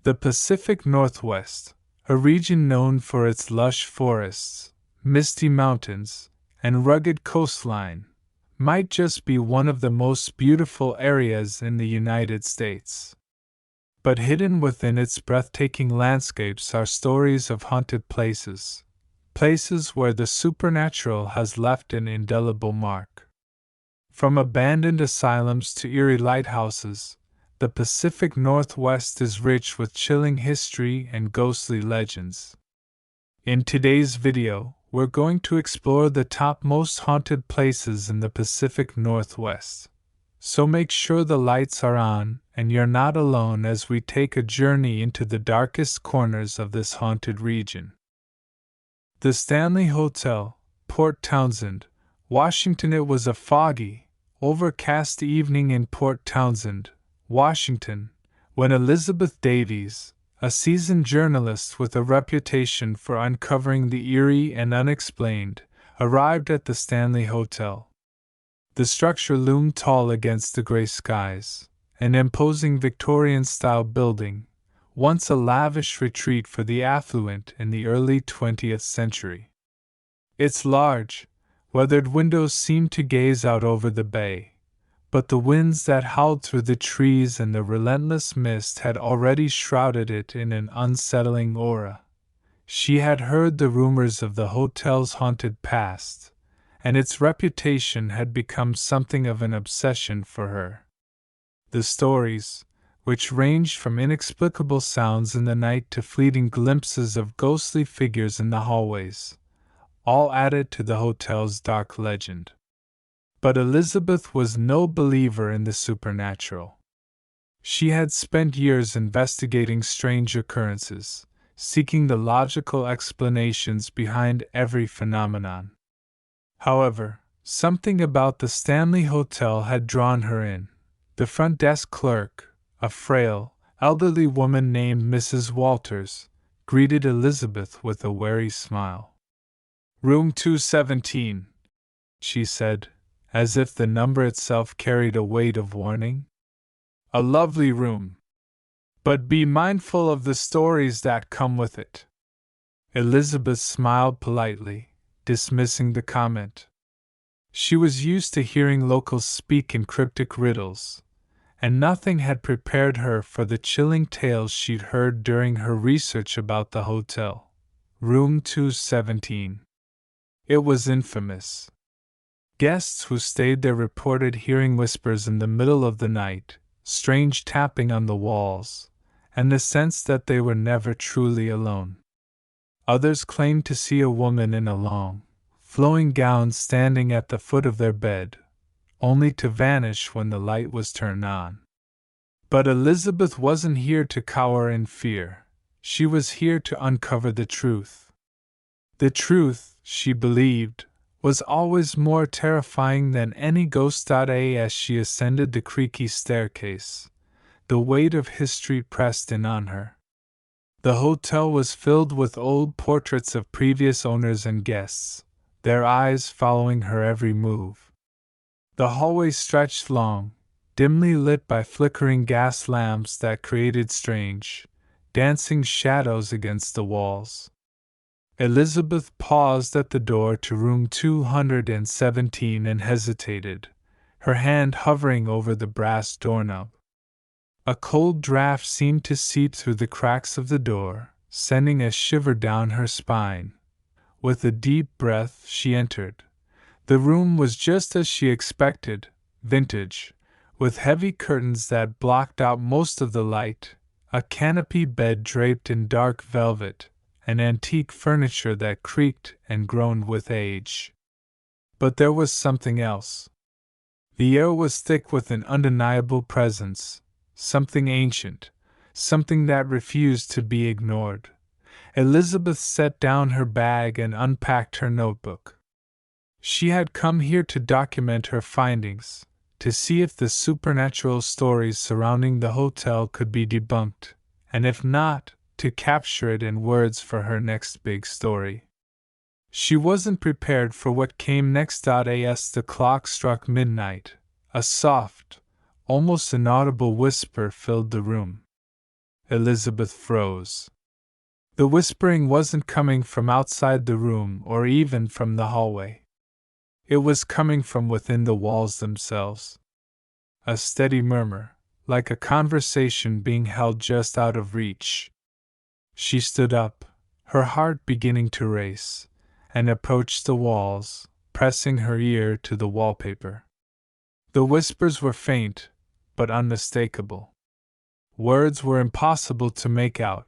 The Pacific Northwest, a region known for its lush forests, misty mountains, and rugged coastline, might just be one of the most beautiful areas in the United States. But hidden within its breathtaking landscapes are stories of haunted places, places where the supernatural has left an indelible mark. From abandoned asylums to eerie lighthouses, the Pacific Northwest is rich with chilling history and ghostly legends. In today's video, we're going to explore the top most haunted places in the Pacific Northwest. So make sure the lights are on and you're not alone as we take a journey into the darkest corners of this haunted region. The Stanley Hotel, Port Townsend, Washington. It was a foggy, overcast evening in Port Townsend, Washington, when Elizabeth Davies, a seasoned journalist with a reputation for uncovering the eerie and unexplained, arrived at the Stanley Hotel. The structure loomed tall against the gray skies, an imposing Victorian-style building, once a lavish retreat for the affluent in the early 20th century. Its large, weathered windows seemed to gaze out over the bay, but the winds that howled through the trees and the relentless mist had already shrouded it in an unsettling aura. She had heard the rumors of the hotel's haunted past, and its reputation had become something of an obsession for her. The stories, which ranged from inexplicable sounds in the night to fleeting glimpses of ghostly figures in the hallways, all added to the hotel's dark legend. But Elizabeth was no believer in the supernatural. She had spent years investigating strange occurrences, seeking the logical explanations behind every phenomenon. However, something about the Stanley Hotel had drawn her in. The front desk clerk, a frail, elderly woman named Mrs. Walters, greeted Elizabeth with a wary smile. "Room 217, she said, as if the number itself carried a weight of warning. "A lovely room. But be mindful of the stories that come with it." Elizabeth smiled politely, dismissing the comment. She was used to hearing locals speak in cryptic riddles, and nothing had prepared her for the chilling tales she'd heard during her research about the hotel. Room 217. It was infamous. Guests who stayed there reported hearing whispers in the middle of the night, strange tapping on the walls, and the sense that they were never truly alone. Others claimed to see a woman in a long, flowing gown standing at the foot of their bed, only to vanish when the light was turned on. But Elizabeth wasn't here to cower in fear. She was here to uncover the truth. The truth, she believed, was always more terrifying than any ghost. As she ascended the creaky staircase, the weight of history pressed in on her. The hotel was filled with old portraits of previous owners and guests, their eyes following her every move. The hallway stretched long, dimly lit by flickering gas lamps that created strange, dancing shadows against the walls. Elizabeth paused at the door to room 217 and hesitated, her hand hovering over the brass doorknob. A cold draft seemed to seep through the cracks of the door, sending a shiver down her spine. With a deep breath, she entered. The room was just as she expected, vintage, with heavy curtains that blocked out most of the light, a canopy bed draped in dark velvet, and antique furniture that creaked and groaned with age. But there was something else. The air was thick with an undeniable presence, something ancient, something that refused to be ignored. Elizabeth set down her bag and unpacked her notebook. She had come here to document her findings, to see if the supernatural stories surrounding the hotel could be debunked, and if not, to capture it in words for her next big story. She wasn't prepared for what came next. As the clock struck midnight, a soft, almost inaudible whisper filled the room. Elizabeth froze. The whispering wasn't coming from outside the room or even from the hallway. It was coming from within the walls themselves. A steady murmur, like a conversation being held just out of reach. She stood up, her heart beginning to race, and approached the walls, pressing her ear to the wallpaper. The whispers were faint, but unmistakable. Words were impossible to make out,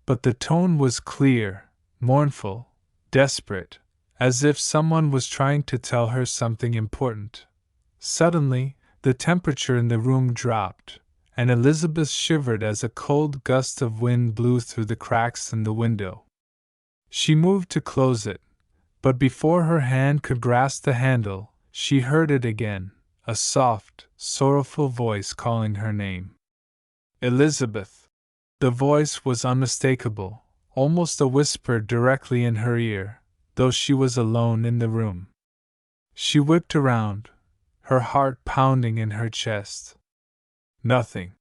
but the tone was clear, mournful, desperate, as if someone was trying to tell her something important. Suddenly, the temperature in the room dropped, and Elizabeth shivered as a cold gust of wind blew through the cracks in the window. She moved to close it, but before her hand could grasp the handle, she heard it again, a soft, sorrowful voice calling her name. Elizabeth! The voice was unmistakable, almost a whisper directly in her ear, though she was alone in the room. She whipped around, her heart pounding in her chest. Nothing.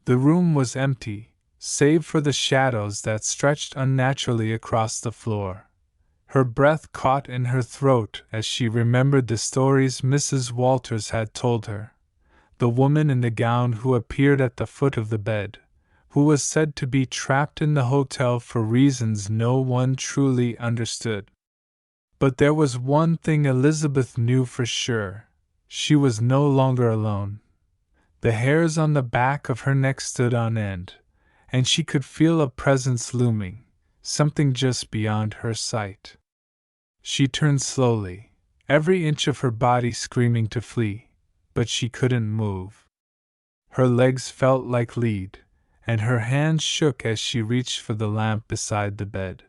The room was empty, save for the shadows that stretched unnaturally across the floor. Her breath caught in her throat as she remembered the stories Mrs. Walters had told her. The woman in the gown who appeared at the foot of the bed, who was said to be trapped in the hotel for reasons no one truly understood. But there was one thing Elizabeth knew for sure: she was no longer alone. The hairs on the back of her neck stood on end, and she could feel a presence looming, something just beyond her sight. She turned slowly, every inch of her body screaming to flee, but she couldn't move. Her legs felt like lead, and her hands shook as she reached for the lamp beside the bed.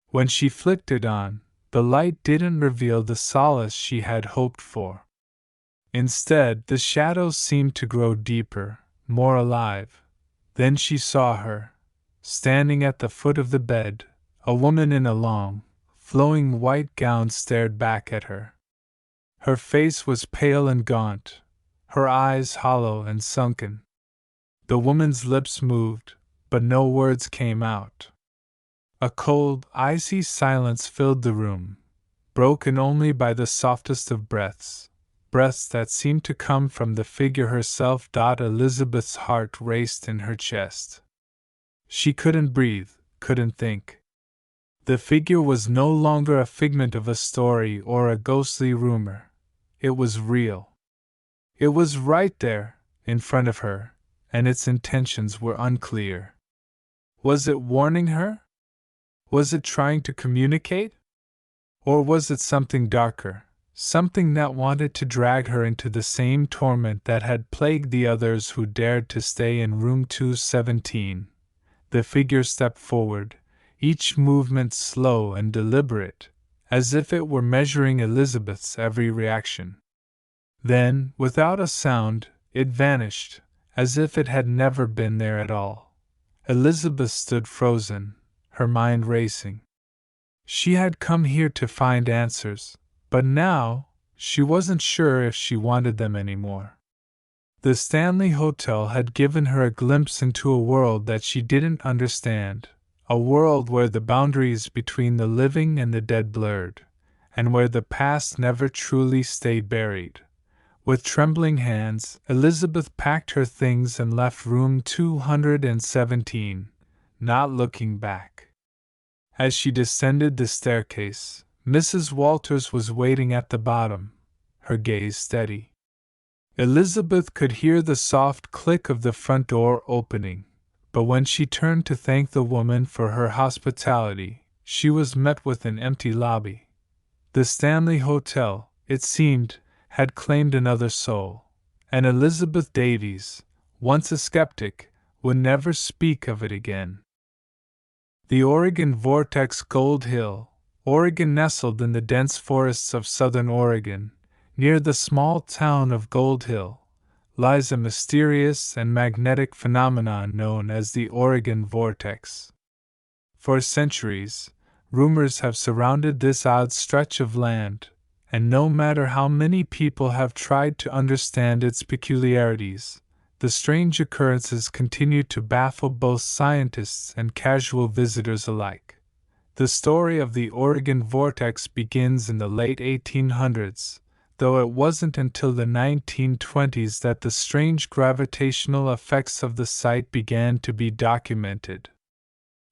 When she flicked it on, the light didn't reveal the solace she had hoped for. Instead, the shadows seemed to grow deeper, more alive. Then she saw her, standing at the foot of the bed. A woman in a long, flowing white gown stared back at her. Her face was pale and gaunt, her eyes hollow and sunken. The woman's lips moved, but no words came out. A cold, icy silence filled the room, broken only by the softest of breaths that seemed to come from the figure herself. Elizabeth's heart raced in her chest. She couldn't breathe, couldn't think. The figure was no longer a figment of a story or a ghostly rumor. It was real. It was right there, in front of her, and its intentions were unclear. Was it warning her? Was it trying to communicate? Or was it something darker, something that wanted to drag her into the same torment that had plagued the others who dared to stay in room 217? The figure stepped forward, each movement slow and deliberate, as if it were measuring Elizabeth's every reaction. Then, without a sound, it vanished, as if it had never been there at all. Elizabeth stood frozen, her mind racing. She had come here to find answers, but now, she wasn't sure if she wanted them anymore. The Stanley Hotel had given her a glimpse into a world that she didn't understand, a world where the boundaries between the living and the dead blurred, and where the past never truly stayed buried. With trembling hands, Elizabeth packed her things and left room 217, not looking back. As she descended the staircase, Mrs. Walters was waiting at the bottom, her gaze steady. Elizabeth could hear the soft click of the front door opening, but when she turned to thank the woman for her hospitality, she was met with an empty lobby. The Stanley Hotel, it seemed, had claimed another soul, and Elizabeth Davies, once a skeptic, would never speak of it again. The Oregon Vortex. Gold Hill, Oregon. Nestled in the dense forests of southern Oregon, near the small town of Gold Hill, lies a mysterious and magnetic phenomenon known as the Oregon Vortex. For centuries, rumors have surrounded this odd stretch of land, and no matter how many people have tried to understand its peculiarities, the strange occurrences continue to baffle both scientists and casual visitors alike. The story of the Oregon Vortex begins in the late 1800s, though it wasn't until the 1920s that the strange gravitational effects of the site began to be documented.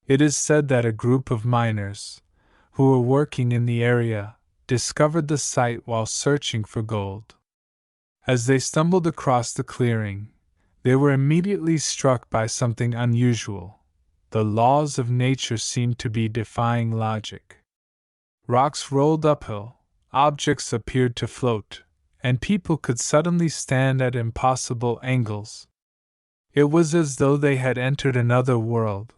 It is said that a group of miners, who were working in the area, discovered the site while searching for gold. As they stumbled across the clearing, they were immediately struck by something unusual. The laws of nature seemed to be defying logic. Rocks rolled uphill, objects appeared to float, and people could suddenly stand at impossible angles. It was as though they had entered another world,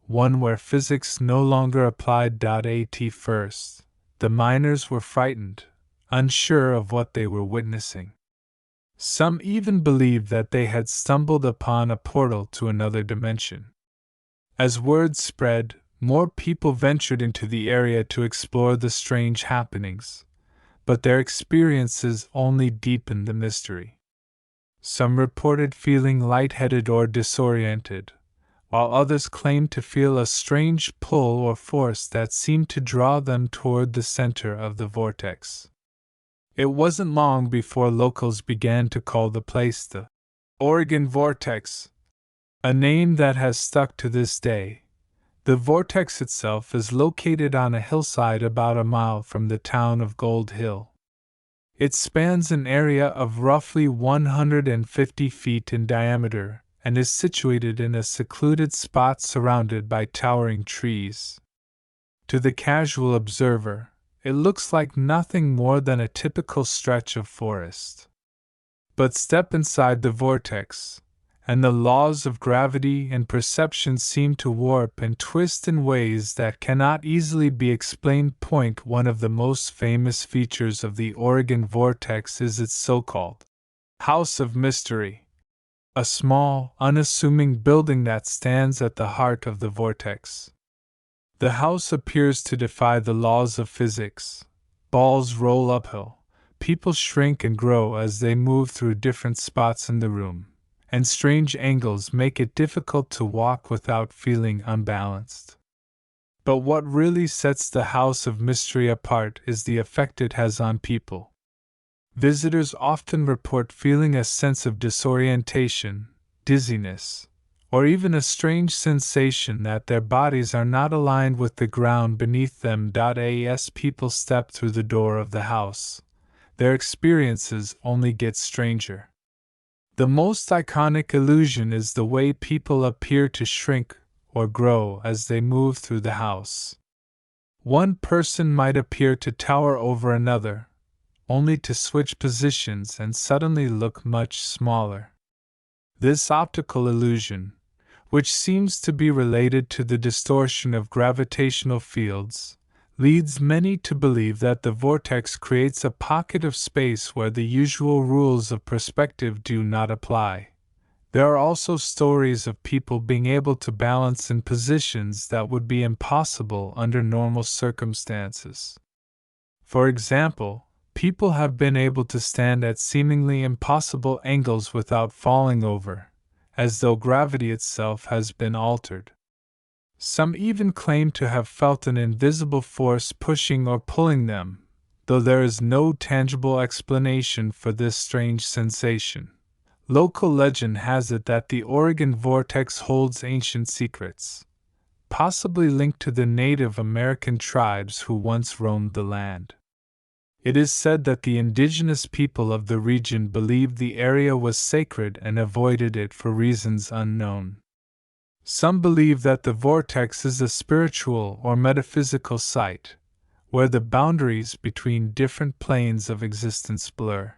one where physics no longer applied. At first, the miners were frightened, unsure of what they were witnessing. Some even believed that they had stumbled upon a portal to another dimension. As word spread, more people ventured into the area to explore the strange happenings, but their experiences only deepened the mystery. Some reported feeling lightheaded or disoriented, while others claimed to feel a strange pull or force that seemed to draw them toward the center of the vortex. It wasn't long before locals began to call the place the Oregon Vortex, a name that has stuck to this day. The vortex itself is located on a hillside about a mile from the town of Gold Hill. It spans an area of roughly 150 feet in diameter and is situated in a secluded spot surrounded by towering trees. To the casual observer, it looks like nothing more than a typical stretch of forest. But step inside the vortex, and the laws of gravity and perception seem to warp and twist in ways that cannot easily be explained. One of the most famous features of the Oregon Vortex is its so-called House of Mystery, a small, unassuming building that stands at the heart of the vortex. The house appears to defy the laws of physics. Balls roll uphill, people shrink and grow as they move through different spots in the room, and strange angles make it difficult to walk without feeling unbalanced. But what really sets the House of Mystery apart is the effect it has on people. Visitors often report feeling a sense of disorientation, dizziness, or even a strange sensation that their bodies are not aligned with the ground beneath them. As people step through the door of the house, their experiences only get stranger. The most iconic illusion is the way people appear to shrink or grow as they move through the house. One person might appear to tower over another, only to switch positions and suddenly look much smaller. This optical illusion, which seems to be related to the distortion of gravitational fields, leads many to believe that the vortex creates a pocket of space where the usual rules of perspective do not apply. There are also stories of people being able to balance in positions that would be impossible under normal circumstances. For example, people have been able to stand at seemingly impossible angles without falling over, as though gravity itself has been altered. Some even claim to have felt an invisible force pushing or pulling them, though there is no tangible explanation for this strange sensation. Local legend has it that the Oregon Vortex holds ancient secrets, possibly linked to the Native American tribes who once roamed the land. It is said that the indigenous people of the region believed the area was sacred and avoided it for reasons unknown. Some believe that the vortex is a spiritual or metaphysical site, where the boundaries between different planes of existence blur.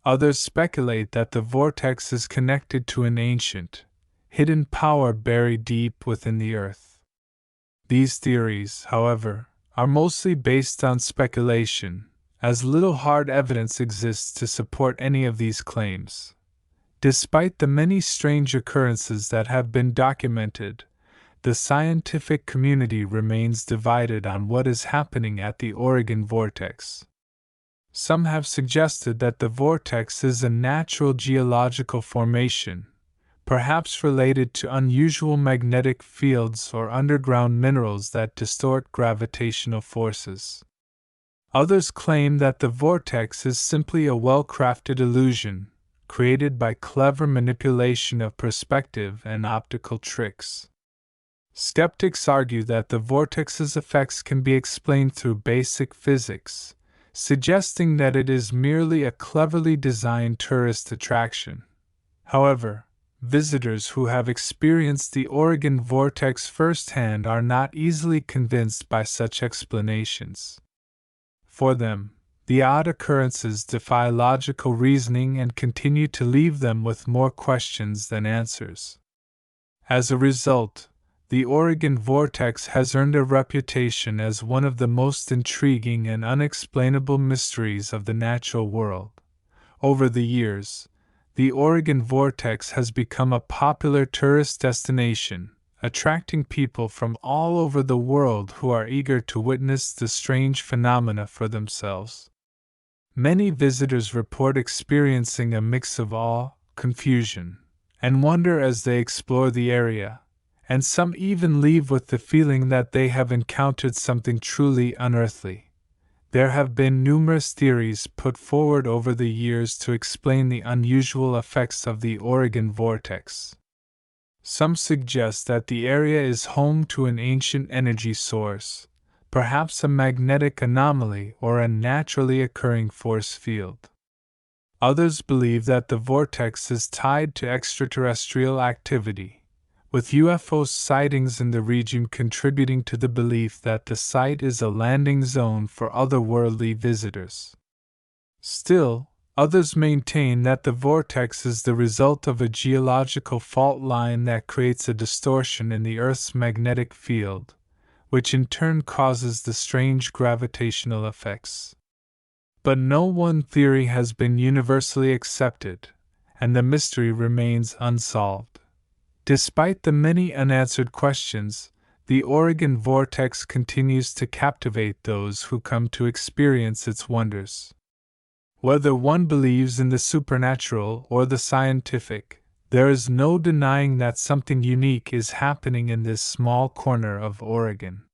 Others speculate that the vortex is connected to an ancient, hidden power buried deep within the earth. These theories, however, are mostly based on speculation, as little hard evidence exists to support any of these claims. Despite the many strange occurrences that have been documented, the scientific community remains divided on what is happening at the Oregon Vortex. Some have suggested that the vortex is a natural geological formation, perhaps related to unusual magnetic fields or underground minerals that distort gravitational forces. Others claim that the vortex is simply a well-crafted illusion, created by clever manipulation of perspective and optical tricks. Skeptics argue that the vortex's effects can be explained through basic physics, suggesting that it is merely a cleverly designed tourist attraction. However, visitors who have experienced the Oregon vortex firsthand are not easily convinced by such explanations. For them, the odd occurrences defy logical reasoning and continue to leave them with more questions than answers. As a result, the Oregon vortex has earned a reputation as one of the most intriguing and unexplainable mysteries of the natural world. Over the years, the Oregon vortex has become a popular tourist destination, attracting people from all over the world who are eager to witness the strange phenomena for themselves. Many visitors report experiencing a mix of awe, confusion, and wonder as they explore the area, and some even leave with the feeling that they have encountered something truly unearthly. There have been numerous theories put forward over the years to explain the unusual effects of the Oregon vortex. Some suggest that the area is home to an ancient energy source, perhaps a magnetic anomaly or a naturally occurring force field. Others believe that the vortex is tied to extraterrestrial activity, with UFO sightings in the region contributing to the belief that the site is a landing zone for otherworldly visitors. Still, others maintain that the vortex is the result of a geological fault line that creates a distortion in the Earth's magnetic field, which in turn causes the strange gravitational effects. But no one theory has been universally accepted, and the mystery remains unsolved. Despite the many unanswered questions, the Oregon vortex continues to captivate those who come to experience its wonders. Whether one believes in the supernatural or the scientific, there is no denying that something unique is happening in this small corner of Oregon.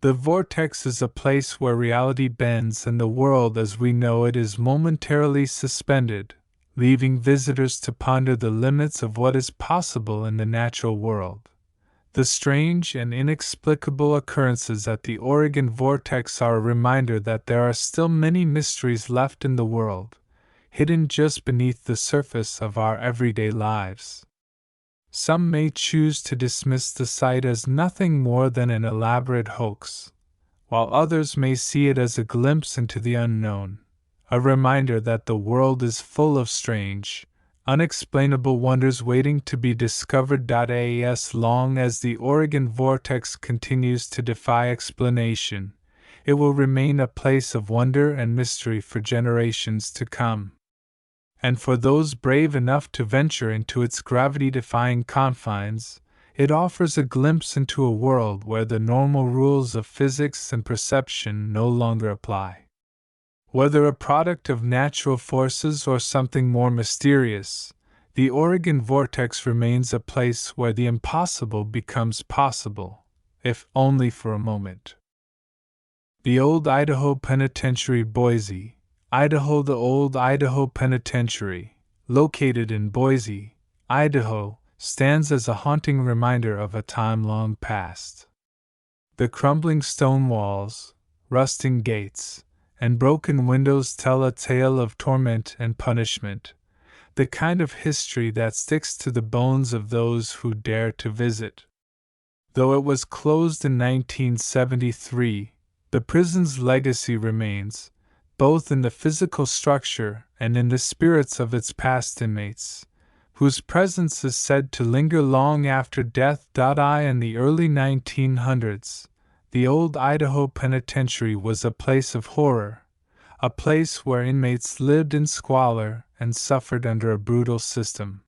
The vortex is a place where reality bends and the world as we know it is momentarily suspended, leaving visitors to ponder the limits of what is possible in the natural world. The strange and inexplicable occurrences at the Oregon vortex are a reminder that there are still many mysteries left in the world, hidden just beneath the surface of our everyday lives. Some may choose to dismiss the site as nothing more than an elaborate hoax, while others may see it as a glimpse into the unknown, a reminder that the world is full of strange, unexplainable wonders waiting to be discovered. As long as the Oregon vortex continues to defy explanation, it will remain a place of wonder and mystery for generations to come. And for those brave enough to venture into its gravity-defying confines, it offers a glimpse into a world where the normal rules of physics and perception no longer apply. Whether a product of natural forces or something more mysterious, the Oregon vortex remains a place where the impossible becomes possible, if only for a moment. The Old Idaho Penitentiary, Boise, Idaho. The Old Idaho Penitentiary, located in Boise, Idaho, stands as a haunting reminder of a time long past. The crumbling stone walls, rusting gates, and broken windows tell a tale of torment and punishment, the kind of history that sticks to the bones of those who dare to visit. Though it was closed in 1973, the prison's legacy remains, both in the physical structure and in the spirits of its past inmates, whose presence is said to linger long after death. In the early 1900s, the Old Idaho Penitentiary was a place of horror, a place where inmates lived in squalor and suffered under a brutal system.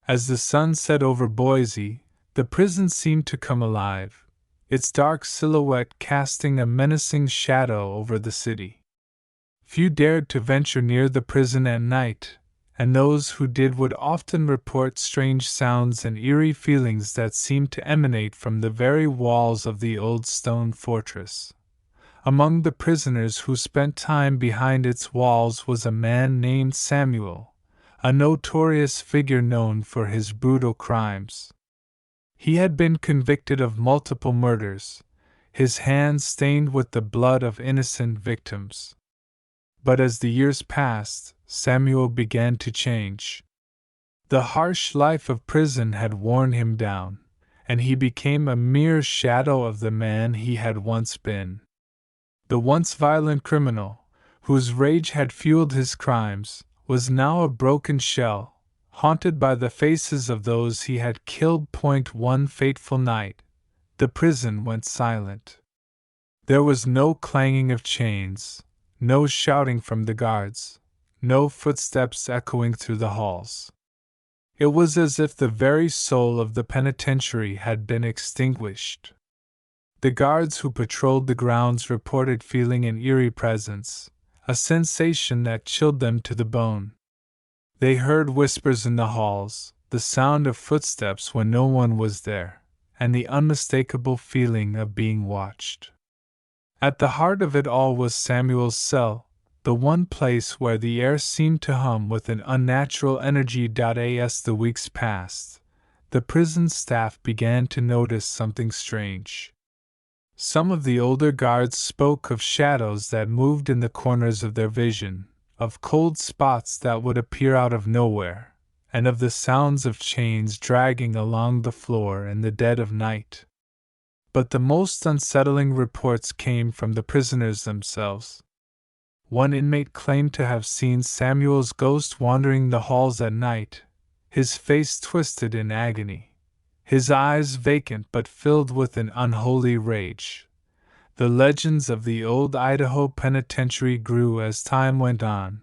As the sun set over Boise, the prison seemed to come alive, its dark silhouette casting a menacing shadow over the city. Few dared to venture near the prison at night, and those who did would often report strange sounds and eerie feelings that seemed to emanate from the very walls of the old stone fortress. Among the prisoners who spent time behind its walls was a man named Samuel, a notorious figure known for his brutal crimes. He had been convicted of multiple murders, his hands stained with the blood of innocent victims. But as the years passed, Samuel began to change. The harsh life of prison had worn him down, and he became a mere shadow of the man he had once been. The once violent criminal, whose rage had fueled his crimes, was now a broken shell, haunted by the faces of those he had killed. One fateful night, the prison went silent. There was no clanging of chains, no shouting from the guards, no footsteps echoing through the halls. It was as if the very soul of the penitentiary had been extinguished. The guards who patrolled the grounds reported feeling an eerie presence, a sensation that chilled them to the bone. They heard whispers in the halls, the sound of footsteps when no one was there, and the unmistakable feeling of being watched. At the heart of it all was Samuel's cell, the one place where the air seemed to hum with an unnatural energy. As the weeks passed, the prison staff began to notice something strange. Some of the older guards spoke of shadows that moved in the corners of their vision, of cold spots that would appear out of nowhere, and of the sounds of chains dragging along the floor in the dead of night. But the most unsettling reports came from the prisoners themselves. One inmate claimed to have seen Samuel's ghost wandering the halls at night, his face twisted in agony, his eyes vacant but filled with an unholy rage. The legends of the old Idaho penitentiary grew as time went on,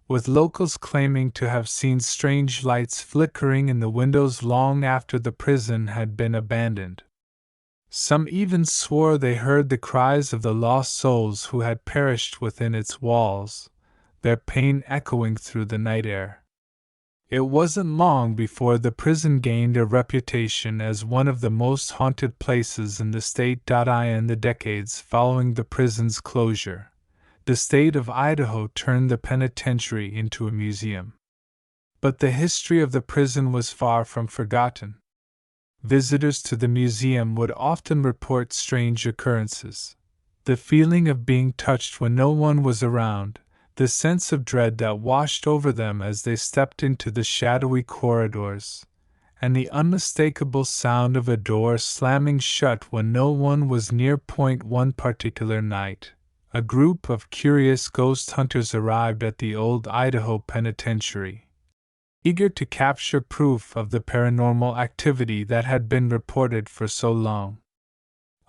with locals claiming to have seen strange lights flickering in the windows long after the prison had been abandoned. Some even swore they heard the cries of the lost souls who had perished within its walls, their pain echoing through the night air. It wasn't long before the prison gained a reputation as one of the most haunted places in the state. In the decades following the prison's closure, the state of Idaho turned the penitentiary into a museum. But the history of the prison was far from forgotten. Visitors to the museum would often report strange occurrences. The feeling of being touched when no one was around, the sense of dread that washed over them as they stepped into the shadowy corridors, and the unmistakable sound of a door slamming shut when no one was near. One particular night, a group of curious ghost hunters arrived at the old Idaho penitentiary, eager to capture proof of the paranormal activity that had been reported for so long.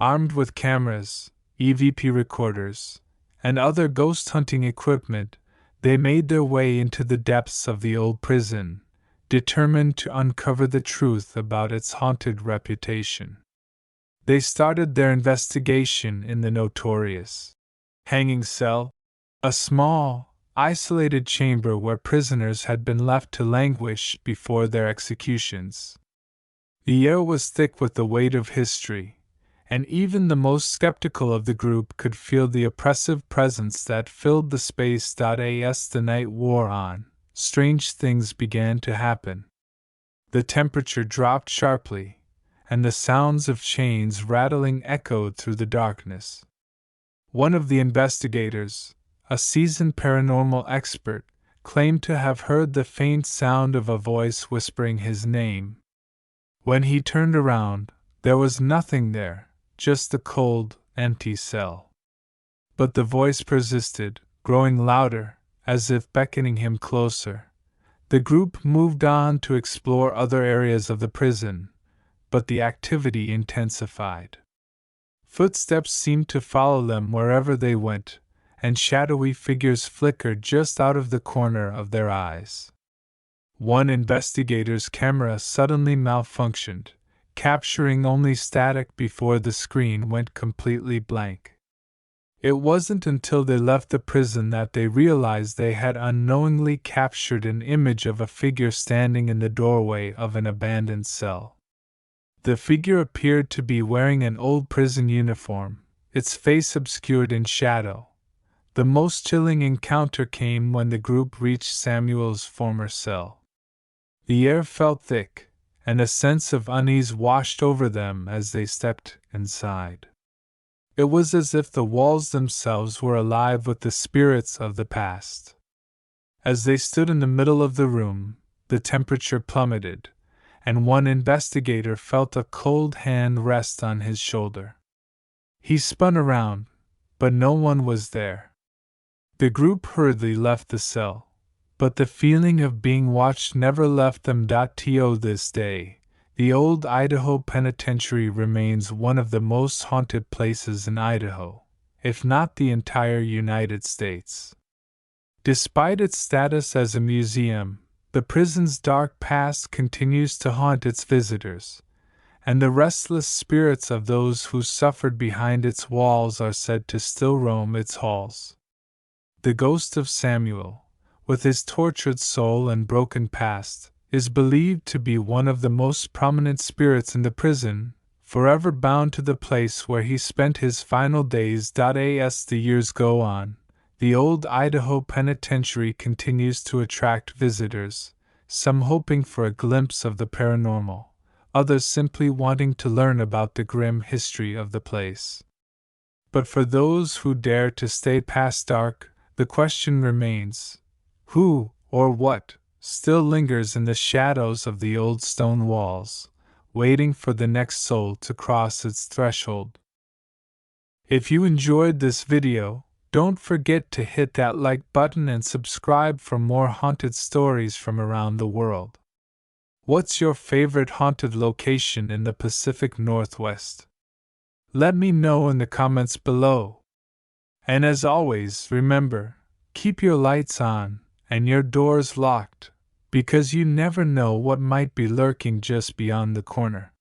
Armed with cameras, EVP recorders, and other ghost hunting equipment, they made their way into the depths of the old prison, determined to uncover the truth about its haunted reputation. They started their investigation in the notorious hanging cell, a small, isolated chamber where prisoners had been left to languish before their executions. The air was thick with the weight of history, and even the most skeptical of the group could feel the oppressive presence that filled the space. As the night wore on, strange things began to happen. The temperature dropped sharply, and the sounds of chains rattling echoed through the darkness. One of the investigators, a seasoned paranormal expert, claimed to have heard the faint sound of a voice whispering his name. When he turned around, there was nothing there, just the cold, empty cell. But the voice persisted, growing louder, as if beckoning him closer. The group moved on to explore other areas of the prison, but the activity intensified. Footsteps seemed to follow them wherever they went, and shadowy figures flickered just out of the corner of their eyes. One investigator's camera suddenly malfunctioned, capturing only static before the screen went completely blank. It wasn't until they left the prison that they realized they had unknowingly captured an image of a figure standing in the doorway of an abandoned cell. The figure appeared to be wearing an old prison uniform, its face obscured in shadow. The most chilling encounter came when the group reached Samuel's former cell. The air felt thick, and a sense of unease washed over them as they stepped inside. It was as if the walls themselves were alive with the spirits of the past. As they stood in the middle of the room, the temperature plummeted, and one investigator felt a cold hand rest on his shoulder. He spun around, but no one was there. The group hurriedly left the cell, but the feeling of being watched never left them. To this day, the old Idaho Penitentiary remains one of the most haunted places in Idaho, if not the entire United States. Despite its status as a museum, the prison's dark past continues to haunt its visitors, and the restless spirits of those who suffered behind its walls are said to still roam its halls. The ghost of Samuel, with his tortured soul and broken past, is believed to be one of the most prominent spirits in the prison, forever bound to the place where he spent his final days. As the years go on, the old Idaho Penitentiary continues to attract visitors, some hoping for a glimpse of the paranormal, others simply wanting to learn about the grim history of the place. But for those who dare to stay past dark, the question remains: who, or what, still lingers in the shadows of the old stone walls, waiting for the next soul to cross its threshold? If you enjoyed this video, don't forget to hit that like button and subscribe for more haunted stories from around the world. What's your favorite haunted location in the Pacific Northwest? Let me know in the comments below. And as always, remember, keep your lights on and your doors locked, because you never know what might be lurking just beyond the corner.